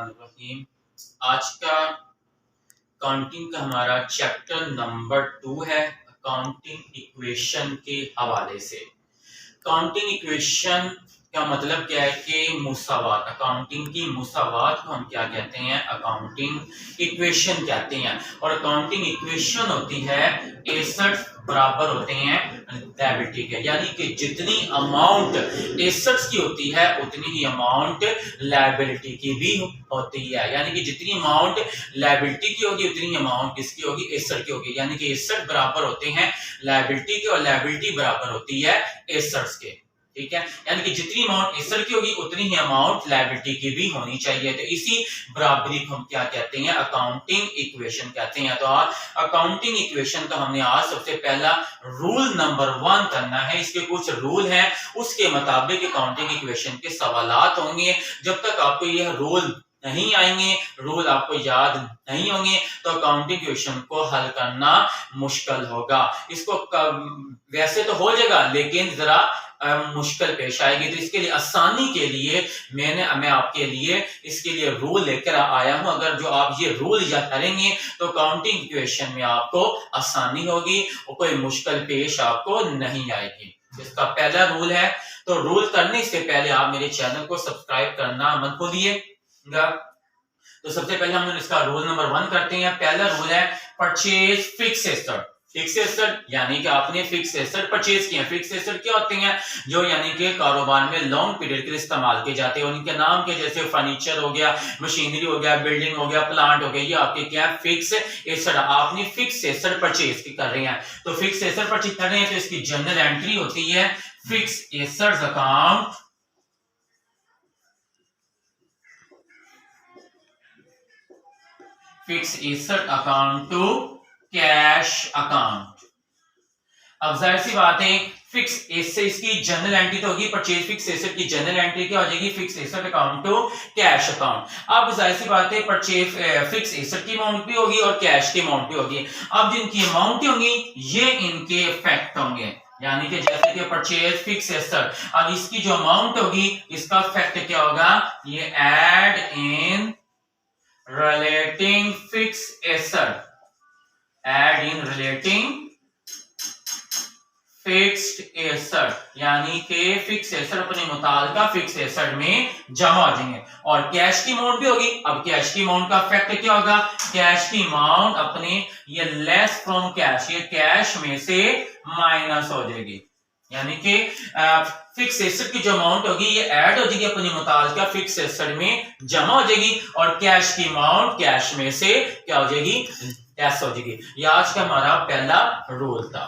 बिस्मिल्लाहिर्रहमानिर्रहीम। आज का काउंटिंग का हमारा चैप्टर नंबर 2 है, अकाउंटिंग इक्वेशन के हवाले से। काउंटिंग इक्वेशन का मतलब क्या है कि मुसावात, अकाउंटिंग की मुसावात को हम क्या कहते हैं, अकाउंटिंग इक्वेशन कहते हैं। और अकाउंटिंग इक्वेशन होती है एसेट्स बराबर होते हैं लायबिलिटी के, यानी कि जितनी अमाउंट एसेट्स की होती है उतनी ही अमाउंट लायबिलिटी की भी होती है। यानी कि जितनी अमाउंट लायबिलिटी की होगी उतनी अमाउंट किसकी होगी, एसेट की होगी। यानी कि एसेट बराबर होते हैं लायबिलिटी के और लायबिलिटी बराबर होती है एसेट्स के। ठीक है, यानी कि जितनी अमाउंट एसेट की होगी उतनी ही अमाउंट लायबिलिटी की भी होनी चाहिए। तो इसी बराबरी को हम क्या कहते हैं, अकाउंटिंग इक्वेशन कहते हैं। तो अकाउंटिंग इक्वेशन का हमने आज सबसे पहला रूल नंबर 1 करना है। इसके कुछ रूल हैं, उसके मुताबिक अकाउंटिंग इक्वेशन के सवालात होंगे। जब तक आपको यह रूल नहीं आएंगे, रूल आपको याद नहीं होंगे, तो अकाउंटिंग इक्वेशन को हल करना मुश्किल होगा। इसको वैसे तो हो जाएगा लेकिन जरा मुश्किल पेश आएगी। तो इसके लिए आसानी के लिए मैं आपके लिए इसके लिए रूल लेकर आया हूं। अगर जो आप ये रूल याद करेंगे तो अकाउंटिंग इक्वेशन में आपको आसानी होगी और कोई मुश्किल पेश आपको नहीं आएगी। इसका पहला रूल है। तो रूल करने से पहले आप मेरे चैनल को सब्सक्राइब करना मत भूलिएगा। तो सबसे पहले हम इसका रूल नंबर 1 करते हैं। पहला रूल है purchase fix asset. Fix asset यानी कि आपने फिक्स एसेट परचेज किए। फिक्स एसेट क्या होते हैं, जो यानी कि कारोबार में लॉन्ग पीरियड के लिए इस्तेमाल किए जाते हैं। उनके नाम के जैसे फर्नीचर हो गया, मशीनरी हो गया, बिल्डिंग हो गया, प्लांट हो गया, ये आपके क्या है, फिक्स एसेट। आपने फिक्स एसेट परचेज कर रहे हैं। तो फिक्स एसेट परचेज कर रहे हैं तो इसकी जनरल एंट्री होती है fix assets account, fix asset account to cash account. अब जाहिर सी बात है फिक्स एसेट इसकी जनरल एंट्री तो होगी, परचेज फिक्स एसेट की जनरल एंट्री क्या हो जाएगी, fix asset account to cash account. अब जाहिर सी बात है परचेज फिक्स एसेट की अमाउंट भी होगी और कैश की अमाउंट भी होगी। अब जिनकी अमाउंट होंगी ये इनके इफेक्ट होंगे, यानी कि जैसे कि परचेज फिक्स एसेट, अब इसकी जो अमाउंट होगी इसका इफेक्ट क्या होगा, ये add in relating fix asset, add in relating fixed asset, यानी कि फिक्स एसेट अपने मुताल्लिका फिक्स एसेट में जमा हो जाएंगे। और कैश की अमाउंट भी होगी। अब कैश की अमाउंट का इफेक्ट क्या होगा, कैश की अमाउंट अपने ये लेस फ्रॉम कैश, ये कैश में से माइनस हो जाएगी। यानी कि फिक्स एसेट की जो अमाउंट होगी ये ऐड हो जाएगी अपनी मुताल्लिका फिक्स एसेट में जमा हो जाएगी और कैश की अमाउंट कैश में से क्या हो जाएगी, लेस हो जाएगी। ये आज का हमारा पहला रूल था।